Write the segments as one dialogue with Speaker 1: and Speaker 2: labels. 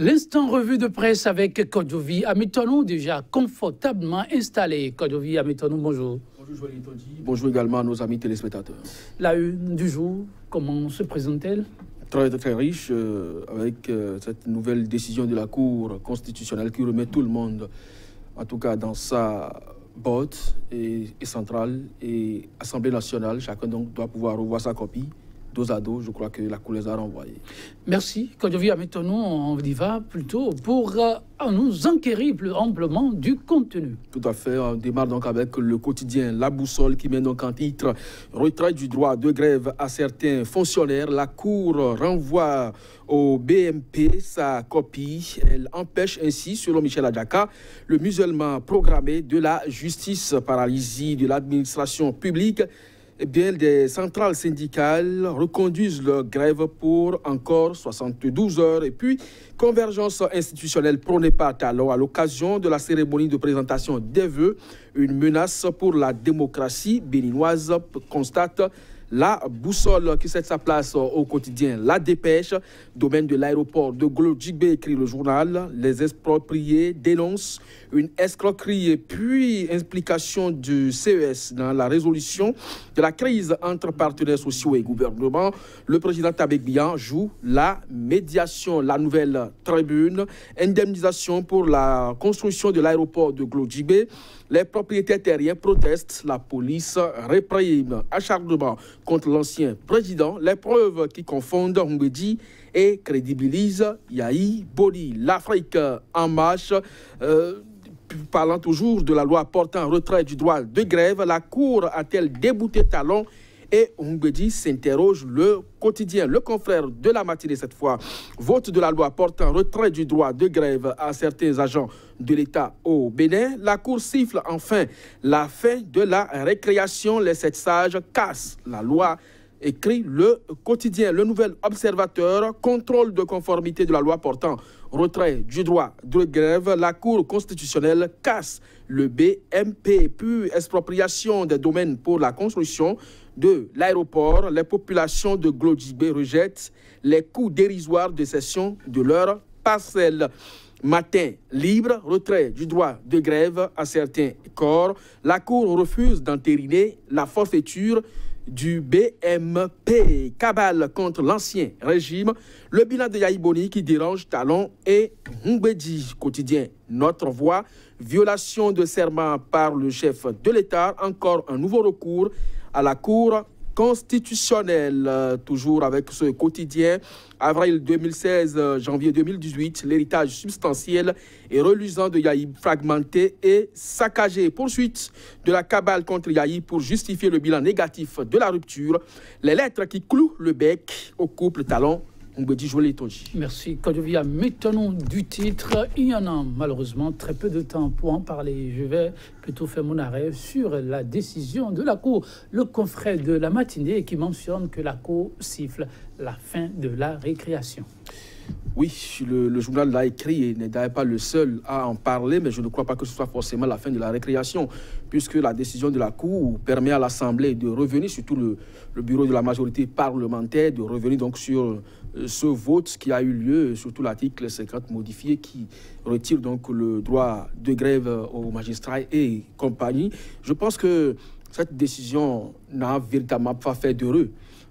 Speaker 1: L'instant revue de presse avec Kodjovi Amitonou, déjà confortablement installé. Kodjovi Amitonou, bonjour.
Speaker 2: Bonjour Joël Tondi. Bonjour également à nos amis téléspectateurs.
Speaker 1: La une du jour, comment se présente-t-elle?
Speaker 2: Très riche avec cette nouvelle décision de la Cour constitutionnelle qui remet tout le monde, en tout cas dans sa botte et centrale et Assemblée nationale. Chacun donc doit pouvoir revoir sa copie. Dos à dos, je crois que la Cour les a renvoyés.
Speaker 1: Merci. Kodjovi Amitonou, on y va plutôt pour nous enquérir plus amplement du contenu.
Speaker 2: Tout à fait. On démarre donc avec le quotidien La Boussole qui met donc en titre « Retrait du droit de grève à certains fonctionnaires ». La Cour renvoie au BMP sa copie. Elle empêche ainsi, selon Michel Adjaka, le musellement programmé de la justice, paralysie de l'administration publique. Eh bien, des centrales syndicales reconduisent leur grève pour encore 72 heures. Et puis, convergence institutionnelle prônée par Talon à l'occasion de la cérémonie de présentation des vœux. Une menace pour la démocratie béninoise, constate La Boussole qui cède sa place au quotidien La Dépêche. Domaine de l'aéroport de Glodjigbe, écrit le journal. Les expropriés dénoncent une escroquerie et puis implication du CES dans la résolution de la crise entre partenaires sociaux et gouvernement. Le président Tabek Bian joue la médiation. La Nouvelle Tribune, indemnisation pour la construction de l'aéroport de Glodjigbe. Les propriétaires terriens protestent, la police réprime. Acharnement contre l'ancien président, les preuves qui confondent Mbedi et crédibilisent Yahi Boni. L'Afrique en marche. Parlant toujours de la loi portant retrait du droit de grève, la Cour a-t-elle débouté Talon? Et Mbedi s'interroge le quotidien. Le confrère de la matinée cette fois. Vote de la loi portant retrait du droit de grève à certains agents de l'État au Bénin. La Cour siffle enfin la fin de la récréation. Les 7 sages cassent la loi, écrit le quotidien. Le Nouvel Observateur, contrôle de conformité de la loi portant retrait du droit de grève. La Cour constitutionnelle casse le BMP, puis expropriation des domaines pour la construction de l'aéroport. Les populations de Glodjigbe rejettent les coûts dérisoires de cession de leurs parcelles. Matin libre, retrait du droit de grève à certains corps. La Cour refuse d'entériner la forfaiture du BMP. Cabale contre l'ancien régime. Le bilan de Yahi Boni qui dérange Talon et Mbedi. Quotidien Notre Voix. Violation de serment par le chef de l'État. Encore un nouveau recours à la Cour constitutionnelle. Toujours avec ce quotidien. Avril 2016, janvier 2018, l'héritage substantiel et reluisant de Yahi fragmenté et saccagé. Poursuite de la cabale contre Yahi pour justifier le bilan négatif de la rupture. Les lettres qui clouent le bec au couple Talon.
Speaker 1: Merci. Kodjovi Amitonou du titre. Il y en a malheureusement très peu de temps pour en parler. Je vais plutôt faire mon arrêt sur la décision de la Cour. Le confrère de la matinée qui mentionne que la Cour siffle la fin de la récréation.
Speaker 2: Oui, le journal l'a écrit et n'est d'ailleurs pas le seul à en parler, mais je ne crois pas que ce soit forcément la fin de la récréation, puisque la décision de la Cour permet à l'Assemblée de revenir, surtout le bureau de la majorité parlementaire, de revenir donc sur ce vote qui a eu lieu, surtout l'article 50 modifié qui retire donc le droit de grève aux magistrats et compagnie. Je pense que cette décision n'a véritablement pas fait d'heureux.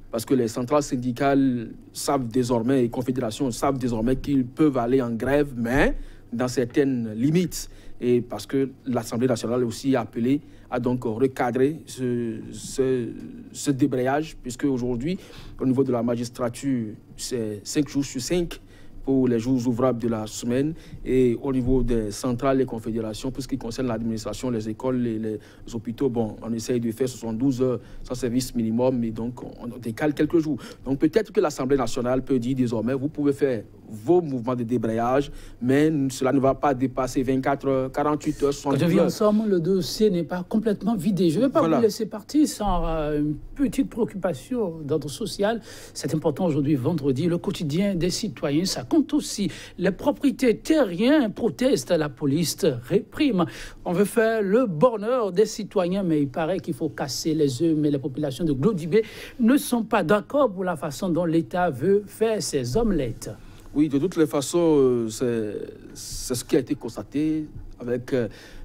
Speaker 2: Parce que les centrales syndicales savent désormais, et confédérations savent désormais qu'ils peuvent aller en grève, mais dans certaines limites. Et parce que l'Assemblée nationale aussi a appelé à donc recadrer ce débrayage, puisque aujourd'hui, au niveau de la magistrature, c'est 5 jours sur 5 pour les jours ouvrables de la semaine, et au niveau des centrales et confédérations, pour ce qui concerne l'administration, les écoles, les hôpitaux, bon, on essaye de faire 72 heures sans service minimum, mais donc on décale quelques jours. Donc peut-être que l'Assemblée nationale peut dire désormais, vous pouvez faire vos mouvements de débrayage, mais cela ne va pas dépasser 24 heures, 48 heures, 72 heures.
Speaker 1: Quand je viens ensemble, le dossier n'est pas complètement vidé. Je ne vais pas vous laisser partir sans une petite préoccupation d'ordre social. C'est important aujourd'hui, vendredi, le quotidien des citoyens. Ça compte aussi. Les propriétaires terriens protestent, la police réprime. On veut faire le bonheur des citoyens, mais il paraît qu'il faut casser les œufs. Mais les populations de Glodibé ne sont pas d'accord pour la façon dont l'État veut faire ses omelettes.
Speaker 2: Oui, de toutes les façons, c'est ce qui a été constaté avec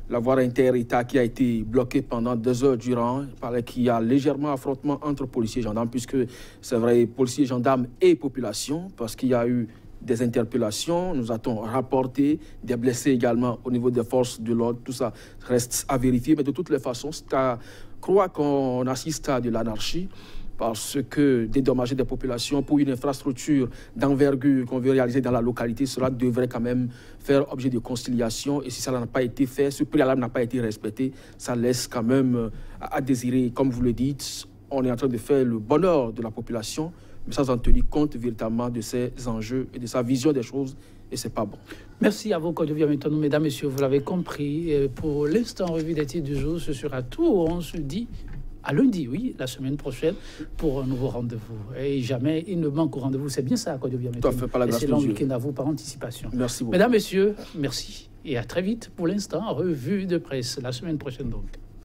Speaker 2: la voie inter-État qui a été bloquée pendant 2 heures durant. Il paraît qu'il y a légèrement affrontement entre policiers et gendarmes, puisque c'est vrai, policiers, gendarmes et population, parce qu'il y a eu des interpellations, nous a-t-on rapporté, des blessés également au niveau des forces de l'ordre. Tout ça reste à vérifier, mais de toutes les façons, c'est à croire qu'on assiste à de l'anarchie, parce que dédommager des populations pour une infrastructure d'envergure qu'on veut réaliser dans la localité, cela devrait quand même faire objet de conciliation. Et si ça n'a pas été fait, ce préalable n'a pas été respecté, ça laisse quand même à désirer. Comme vous le dites, on est en train de faire le bonheur de la population, mais sans en tenir compte véritablement de ses enjeux et de sa vision des choses. Et ce n'est pas bon.
Speaker 1: Merci à vous, Kodjo Maintenant, mesdames, messieurs, vous l'avez compris. Et pour l'instant revue des titres du jour, ce sera tout. On se dit à lundi, oui, la semaine prochaine, pour un nouveau rendez-vous. Et jamais il ne manque au rendez-vous. C'est bien ça, Kodjo Maintenant.
Speaker 2: Tout à fait, par la grâce de Dieu.
Speaker 1: Excellent week-end à vous par anticipation.
Speaker 2: Merci beaucoup.
Speaker 1: Mesdames, messieurs, merci. Et à très vite pour l'instant, revue de presse, la semaine prochaine donc.